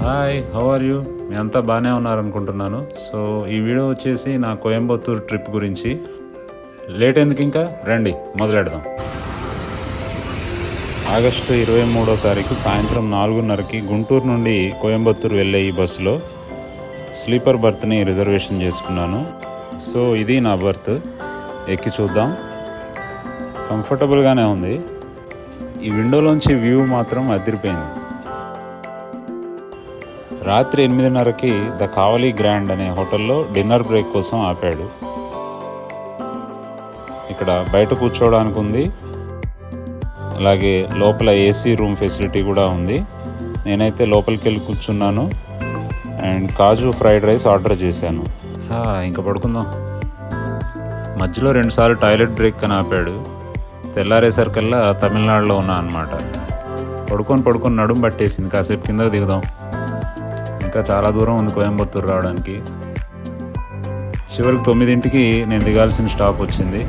Hi, how are you? మీ అంతా బాగానే ఉన్నారనుకుంటున్నాను. సో ఈ వీడియో వచ్చేసి నా కోయంబత్తూర్ ట్రిప్ గురించి. లేట్ ఎందుకు, ఇంకా రండి మొదలెడదాం. ఆగస్టు 23వ తారీఖు సాయంత్రం 4:30కి గుంటూరు నుండి కోయంబత్తూర్ వెళ్ళే ఈ బస్సులో స్లీపర్ బర్త్ని రిజర్వేషన్ చేసుకున్నాను. సో ఇది నా బర్త్, ఎక్కి చూద్దాం. కంఫర్టబుల్గానే ఉంది. ఈ విండోలోంచి వ్యూ మాత్రం అదిరిపోయింది. రాత్రి 8:30కి ద కావలి గ్రాండ్ అనే హోటల్లో డిన్నర్ బ్రేక్ కోసం ఆపాడు. ఇక్కడ బయట కూర్చోవడానికి ఉంది, అలాగే లోపల ఏసీ రూమ్ ఫెసిలిటీ కూడా ఉంది. నేనైతే లోపలికి వెళ్ళి కూర్చున్నాను and kaju fried rice order చేశాను. ఇంకా పడుకుందాం. మధ్యలో 2 సార్లు టాయిలెట్ బ్రేక్ అని ఆపాడు. తెల్లారేసరికల్లా తమిళనాడులో ఉన్నా అన్నమాట. పడుకొని నడుము పట్టేసింది. కాసేపు కిందకు దిగుదాం. ఇంకా చాలా దూరం ఉంది కోయంబత్తూరు రావడానికి. చివరికి 9ంటికి నేను దిగాల్సిన స్టాప్ వచ్చింది.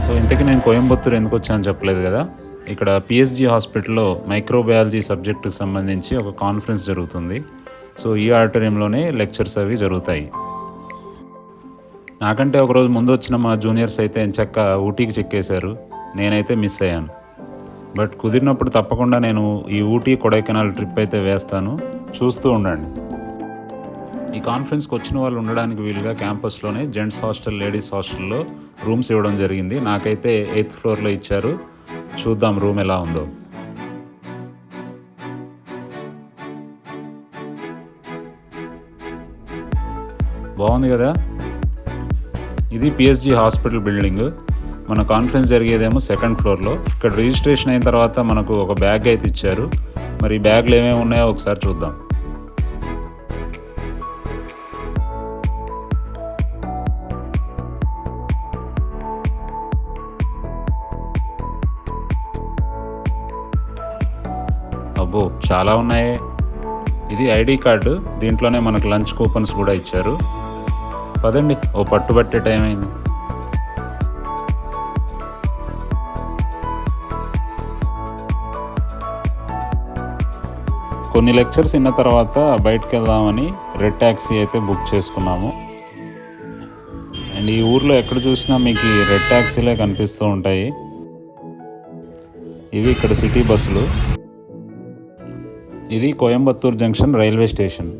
సో ఇంతకీ నేను కోయంబత్తూరు ఎందుకు వచ్చానని చెప్పలేదు కదా. ఇక్కడ పిఎస్జి హాస్పిటల్లో మైక్రోబయాలజీ సబ్జెక్టుకు సంబంధించి ఒక కాన్ఫరెన్స్ జరుగుతుంది. సో ఈ ఆడిటోరియంలోనే లెక్చర్స్ అవి జరుగుతాయి. నాకంటే ఒకరోజు ముందు వచ్చిన మా జూనియర్స్ అయితే ఎంచక్కా ఊటీకి చెక్కేశారు. నేనైతే మిస్ అయ్యాను. బట్ కుదిరినప్పుడు తప్పకుండా నేను ఈ ఊటీ కొడైకెనాల్ ట్రిప్ అయితే వేస్తాను. చూస్తూ ఉండండి. ఈ కాన్ఫరెన్స్కి వచ్చిన వాళ్ళు ఉండడానికి వీలుగా క్యాంపస్లోనే జెంట్స్ హాస్టల్, లేడీస్ హాస్టల్లో రూమ్స్ ఇవ్వడం జరిగింది. నాకైతే 8th ఫ్లోర్లో ఇచ్చారు. చూద్దాం రూమ్ ఎలా ఉందో. బాగుంది కదా. ఇది పిఎస్జి హాస్పిటల్ బిల్డింగ్. మన కాన్ఫరెన్స్ జరిగేదేమో 2nd ఫ్లోర్లో. ఇక్కడ రిజిస్ట్రేషన్ అయిన తర్వాత మనకు ఒక బ్యాగ్ అయితే ఇచ్చారు. మరి ఈ బ్యాగ్లో ఏమేమి ఉన్నాయో ఒకసారి చూద్దాం. అబ్బో, చాలా ఉన్నాయే. ఇది ఐడి కార్డు. దీంట్లోనే మనకు లంచ్ కూపన్స్ కూడా ఇచ్చారు. పదండి, ఓ పట్టుబట్టే టైం అయింది. కొన్ని లెక్చర్స్ విన్న తర్వాత బయటకు వెళ్దామని రెడ్ ట్యాక్సీ అయితే బుక్ చేసుకున్నాము. అండ్ ఈ ఊర్లో ఎక్కడ చూసినా మీకు ఈ రెడ్ ట్యాక్సీలే కనిపిస్తూ ఉంటాయి. ఇవి ఇక్కడ సిటీ బస్సులు. ఇది కోయంబత్తూర్ జంక్షన్ రైల్వే స్టేషన్.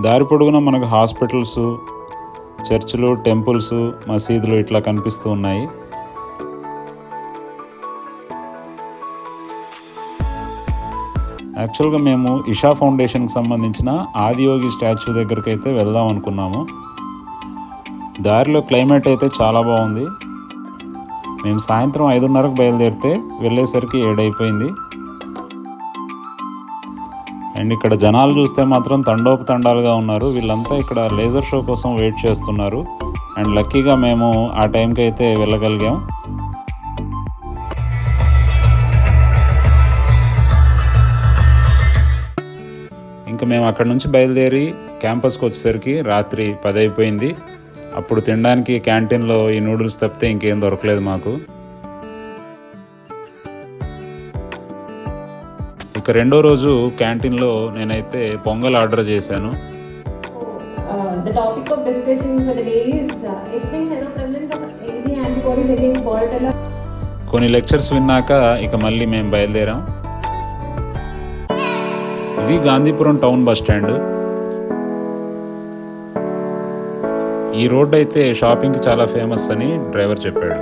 దారి పొడుగున మనకు హాస్పిటల్స్, చర్చిలు, టెంపుల్స్, మసీదులు ఇట్లా కనిపిస్తూ ఉన్నాయి. యాక్చువల్గా మేము ఇషా ఫౌండేషన్కి సంబంధించిన ఆదియోగి స్టాచ్యూ దగ్గరికి అయితే వెళ్దాం అనుకున్నాము. దారిలో క్లైమేట్ అయితే చాలా బాగుంది. మేము సాయంత్రం 5:30కు బయలుదేరితే వెళ్ళేసరికి 7 అయిపోయింది. అండ్ ఇక్కడ జనాలు చూస్తే మాత్రం తండోపతండాలుగా ఉన్నారు. వీళ్ళంతా ఇక్కడ లేజర్ షో కోసం వెయిట్ చేస్తున్నారు. అండ్ లక్కీగా మేము ఆ టైంకి అయితే వెళ్ళగలిగాం. ఇంకా మేము అక్కడ నుంచి బయలుదేరి క్యాంపస్కి వచ్చేసరికి రాత్రి 10 అయిపోయింది. అప్పుడు తినడానికి క్యాంటీన్లో ఈ నూడిల్స్ తప్పితే ఇంకేం దొరకలేదు మాకు. ఇక రెండో రోజు క్యాంటీన్లో నేనైతే పొంగల్ ఆర్డర్ చేశాను. కొన్ని లెక్చర్స్ విన్నాక ఇక మళ్ళీ మేము బయలుదేరాం. ఇది గాంధీపురం టౌన్ బస్ స్టాండ్. ఈ రోడ్ అయితే షాపింగ్కి చాలా ఫేమస్ అని డ్రైవర్ చెప్పాడు.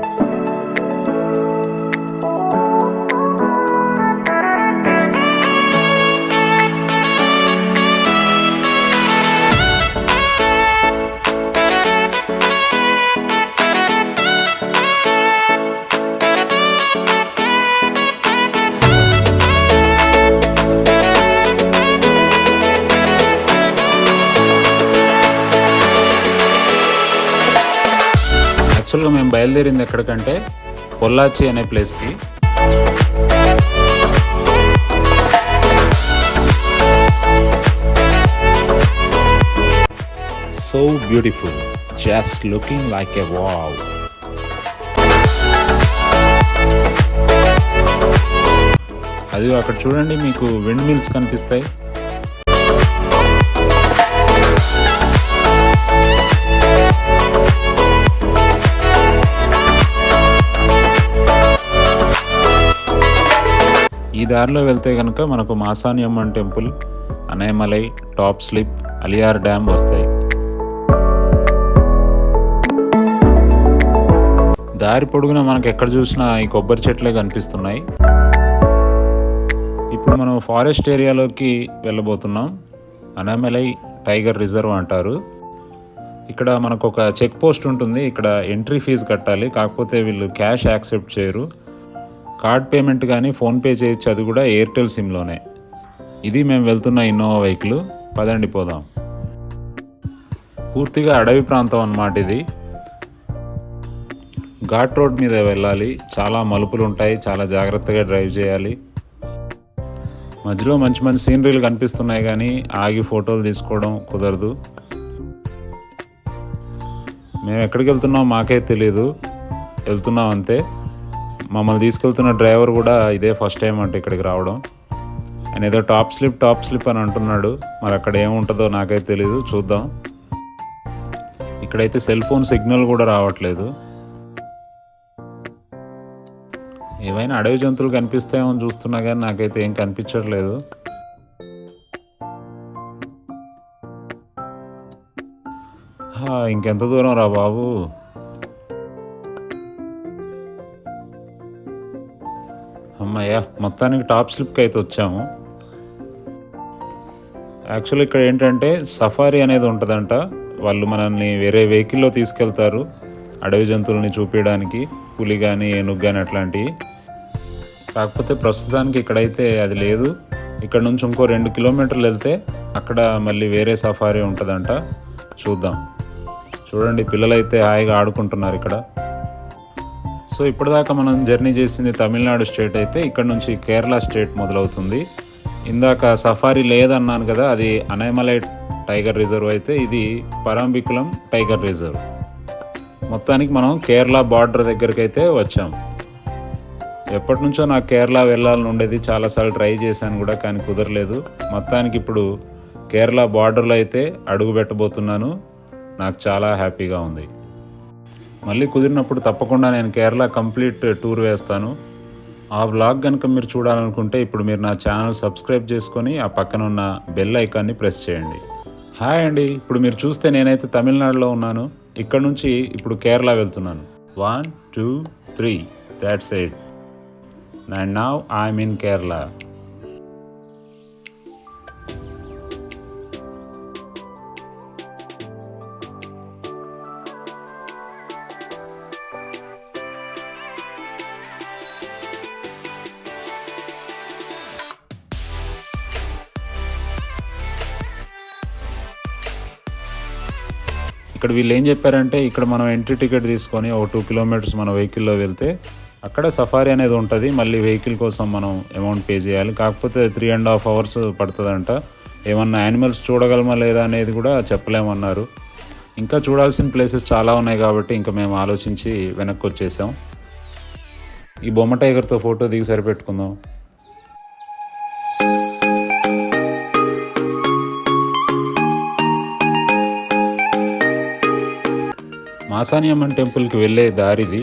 యాక్చువల్గా మేము బయలుదేరింది ఎక్కడికంటే పొల్లాచి అనే ప్లేస్కి. So beautiful, just looking like a wow. అది అక్కడ చూడండి, మీకు విండ్ మిల్స్ కనిపిస్తాయి. ఈ దారిలో వెళ్తే కనుక మనకు మాసాణియమ్మన్ temple, అనయమలై, top slip, Aliyar dam వస్తాయి. దారి పొడుగున మనకు ఎక్కడ చూసినా ఈ కొబ్బరి చెట్లే కనిపిస్తున్నాయి. ఇప్పుడు మనం ఫారెస్ట్ ఏరియాలోకి వెళ్ళబోతున్నాం. అనయమలై టైగర్ రిజర్వ్ అంటారు. ఇక్కడ మనకు ఒక చెక్ పోస్ట్ ఉంటుంది. ఇక్కడ ఎంట్రీ ఫీజు కట్టాలి, కాకపోతే వీళ్ళు క్యాష్ యాక్సెప్ట్ చేయరు. కార్డ్ పేమెంట్ కానీ ఫోన్పే చేయొచ్చు, అది కూడా ఎయిర్టెల్ సిమ్లోనే. ఇది మేము వెళ్తున్న ఇన్నోవా వెహికల్. పదండి పోదాం. పూర్తిగా అడవి ప్రాంతం అన్నమాట ఇది. ఘాట్ రోడ్ మీద వెళ్ళాలి, చాలా మలుపులు ఉంటాయి, చాలా జాగ్రత్తగా డ్రైవ్ చేయాలి. మధ్యలో మంచి మంచి సీనరీలు కనిపిస్తున్నాయి కానీ ఆగి ఫోటోలు తీసుకోవడం కుదరదు. మేము ఎక్కడికి వెళ్తున్నాం మాకే తెలియదు, వెళ్తున్నాం అంతే. మమ్మల్ని తీసుకెళ్తున్న డ్రైవర్ కూడా ఇదే ఫస్ట్ టైం అంటే ఇక్కడికి రావడం. ఆయన ఏదో టాప్ స్లిప్ అని అంటున్నాడు. మరి అక్కడ ఏముంటుందో నాకైతే తెలీదు, చూద్దాం. ఇక్కడైతే సెల్ ఫోన్ సిగ్నల్ కూడా రావట్లేదు. ఏవైనా అడవి జంతువులు కనిపిస్తాయేమో చూస్తున్నా కానీ నాకైతే ఏం కనిపించట్లేదు. ఇంకెంత దూరం రా బాబు. అమ్మయ్య, మొత్తానికి టాప్ స్లిప్కి అయితే వచ్చాము. యాక్చువల్లీ ఇక్కడ ఏంటంటే సఫారీ అనేది ఉంటుందంట. వాళ్ళు మనల్ని వేరే వెహికల్లో తీసుకెళ్తారు అడవి జంతువుల్ని చూపించడానికి, పులి కానీ ఏనుగు కానీ అట్లాంటివి. కాకపోతే ప్రస్తుతానికి ఇక్కడైతే అది లేదు. ఇక్కడ నుంచి ఇంకో 2 కిలోమీటర్లు వెళ్తే అక్కడ మళ్ళీ వేరే సఫారీ ఉంటుందంట. చూద్దాం. చూడండి, పిల్లలైతే హాయిగా ఆడుకుంటున్నారు ఇక్కడ. సో ఇప్పటిదాకా మనం జర్నీ చేసింది తమిళనాడు స్టేట్ అయితే, ఇక్కడ నుంచి కేరళ స్టేట్ మొదలవుతుంది. ఇందాక సఫారీ లేదన్నాను కదా, అది అనయమలై టైగర్ రిజర్వ్ అయితే ఇది పరంబికులం టైగర్ రిజర్వ్. మొత్తానికి మనం కేరళ బార్డర్ దగ్గరికి అయితే వచ్చాం. ఎప్పటి నుంచో నాకు కేరళ వెళ్ళాలని ఉండేది, చాలాసార్లు ట్రై చేశాను కూడా, కానీ కుదరలేదు. మొత్తానికి ఇప్పుడు కేరళ బార్డర్లో అయితే అడుగు పెట్టబోతున్నాను. నాకు చాలా హ్యాపీగా ఉంది. మళ్ళీ కుదిరినప్పుడు తప్పకుండా నేను కేరళ కంప్లీట్ టూర్ వేస్తాను. ఆ వ్లాగ్ కనుక మీరు చూడాలనుకుంటే ఇప్పుడు మీరు నా ఛానల్ సబ్స్క్రైబ్ చేసుకొని ఆ పక్కన ఉన్న బెల్ ఐకాన్ని ప్రెస్ చేయండి. హాయ్ అండి, ఇప్పుడు మీరు చూస్తే నేనైతే తమిళనాడులో ఉన్నాను. ఇక్కడ నుంచి ఇప్పుడు కేరళ వెళ్తున్నాను. 1 2 3 that's it. And now I'm in Kerala. ఇక్కడ వీళ్ళు ఏం చెప్పారంటే, ఇక్కడ మనం ఎంట్రీ టికెట్ తీసుకొని ఒక 2 కిలోమీటర్స్ మన వెహికల్లో వెళ్తే అక్కడ సఫారీ అనేది ఉంటుంది. మళ్ళీ వెహికల్ కోసం మనం అమౌంట్ పే చేయాలి. కాకపోతే 3.5 hours పడుతుందంట. ఏమన్నా యానిమల్స్ చూడగలమా లేదా అనేది కూడా చెప్పలేమన్నారు. ఇంకా చూడాల్సిన ప్లేసెస్ చాలా ఉన్నాయి కాబట్టి ఇంకా మేము ఆలోచించి వెనక్కి వచ్చేసాం. ఈ బొమ్మ టైగర్తో ఫోటో దిగి సరిపెట్టుకుందాం. మాసాణియమ్మన్ టెంపుల్కి వెళ్ళే దారిది.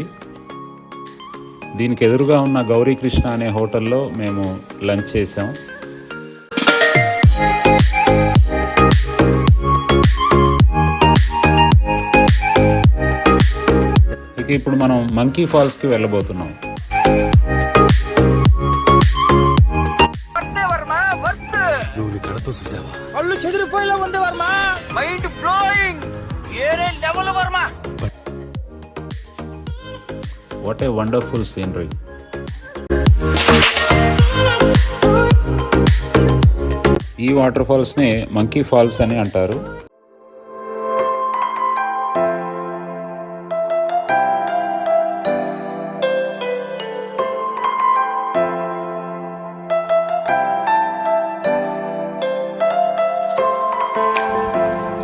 దీనికి ఎదురుగా ఉన్న గౌరీకృష్ణ అనే హోటల్లో మేము లంచ్ చేసాం. ఇక ఇప్పుడు మనం మంకీ ఫాల్స్కి వెళ్ళబోతున్నాం. కళ్ళు చెదిరిపోయేలా ఉంది వర్మ, మైండ్ బ్లోయింగ్, ఏరే level Varma. What a wonderful scenery. ఈ వాటర్ ఫాల్స్ని మంకీ ఫాల్స్ అని అంటారు.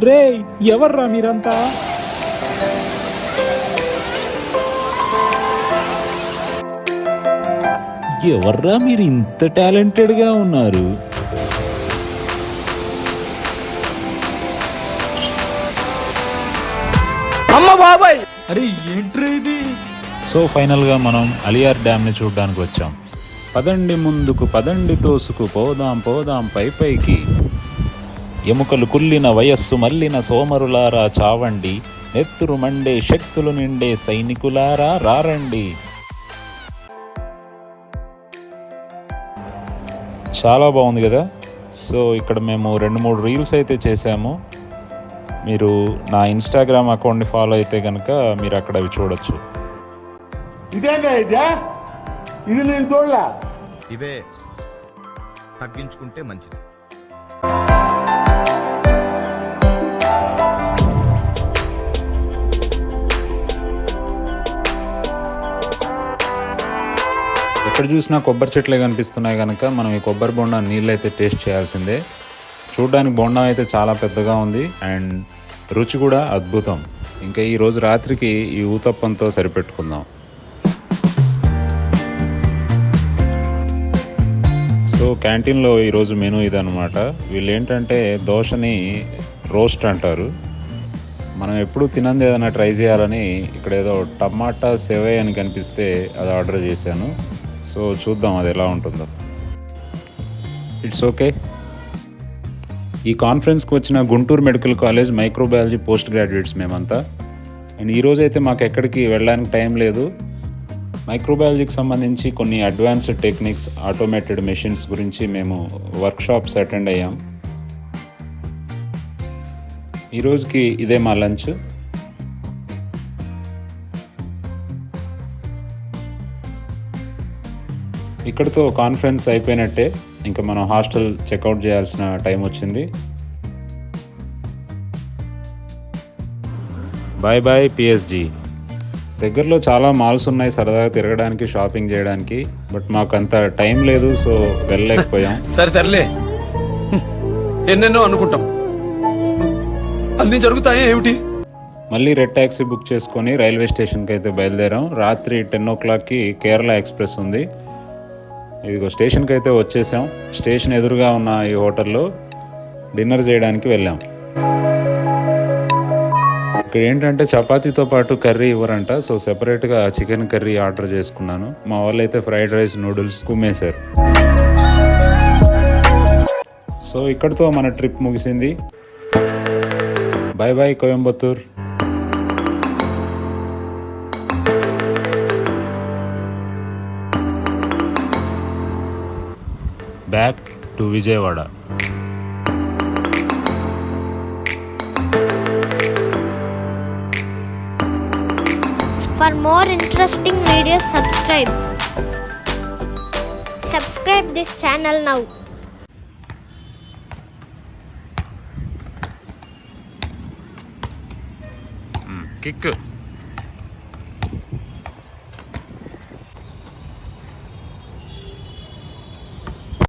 రే ఎవర్రా మీరంతా? ఎవర్రా మీరు ఇంత టాలెంటెడ్గా ఉన్నారు? అమ్మ బాబాయ్, అరే ఏంట్రా ఇది? సో ఫైనల్గా మనం అలియార్ డ్యామ్ని చూడడానికి వచ్చాం. పదండి ముందుకు, పదండి తోసుకు, పోదాం పోదాం పై పైకి. ఎముకలు కుల్లిన వయస్సు మల్లిన సోమరులారా చావండి, నెత్తురు మండే శక్తులు నిండే సైనికులారా రారండి. చాలా బాగుంది కదా. సో ఇక్కడ మేము 2-3 రీల్స్ అయితే చేసాము. మీరు నా ఇన్స్టాగ్రామ్ అకౌంట్ని ఫాలో అయితే కనుక మీరు అక్కడ అవి చూడొచ్చు. ఇది నేను చూడలే. ఇవే తగ్గించుకుంటే మంచిది. ఎక్కడ చూసినా కొబ్బరి చెట్లే కనిపిస్తున్నాయి కనుక మనం ఈ కొబ్బరి బొండా నీళ్ళు అయితే టేస్ట్ చేయాల్సిందే. చూడడానికి బొండా అయితే చాలా పెద్దగా ఉంది అండ్ రుచి కూడా అద్భుతం. ఇంకా ఈరోజు రాత్రికి ఈ ఊతప్పంతో సరిపెట్టుకుందాం. సో క్యాంటీన్లో ఈరోజు మెనూ ఇదనమాట. వీళ్ళు ఏంటంటే దోశని రోస్ట్ అంటారు. మనం ఎప్పుడు తినంది ఏదైనా ట్రై చేయాలని ఇక్కడ ఏదో టమాటా సెవై అని కనిపిస్తే అది ఆర్డర్ చేశాను. సో చూద్దాం అది ఎలా ఉంటుందో. It's okay. ఈ కాన్ఫరెన్స్కి వచ్చిన Guntur medical college microbiology post graduates మేమంతా. అండ్ ఈరోజు అయితే మాకు ఎక్కడికి వెళ్ళడానికి టైం లేదు. మైక్రోబయాలజీకి సంబంధించి కొన్ని అడ్వాన్స్డ్ టెక్నిక్స్, ఆటోమేటెడ్ మెషిన్స్ గురించి మేము వర్క్షాప్స్ అటెండ్ అయ్యాం. ఈరోజుకి ఇదే మా లంచ్. ఇక్కడితో కాన్ఫరెన్స్ అయిపోయినట్టే. ఇంకా మనం హాస్టల్ చెక్అవుట్ చేయాల్సిన టైం వచ్చింది. Bye bye PSG. దగ్గరలో చాలా మాల్స్ ఉన్నాయి సరదాగా తిరగడానికి, షాపింగ్ చేయడానికి. బట్ మాకు అంత టైం లేదు, సో వెళ్ళలేకపోయాం. సరే తరలే, ఎన్నెన్నో అనుకుంటాం, అన్ని జరుగుతాయి ఏమిటి. మళ్ళీ రెడ్ ట్యాక్సీ బుక్ చేసుకొని రైల్వే స్టేషన్కి అయితే బయలుదేరాం. రాత్రి 10 o'clockకి కేరళ ఎక్స్ప్రెస్ ఉంది. ఇదిగో స్టేషన్కి అయితే వచ్చేసాం. స్టేషన్ ఎదురుగా ఉన్న ఈ హోటల్లో డిన్నర్ చేయడానికి వెళ్ళాం. ఇక్కడ ఏంటంటే చపాతీతో పాటు కర్రీ ఇవ్వరంట. సో సెపరేట్గా చికెన్ కర్రీ ఆర్డర్ చేసుకున్నాను. మా వాళ్ళు అయితే ఫ్రైడ్ రైస్, నూడిల్స్ కుమ్మేశారు. సో ఇక్కడితో మన ట్రిప్ ముగిసింది. Bye bye Coimbatore. Back to Vijayawada. For more interesting videos, subscribe this channel now. Kick.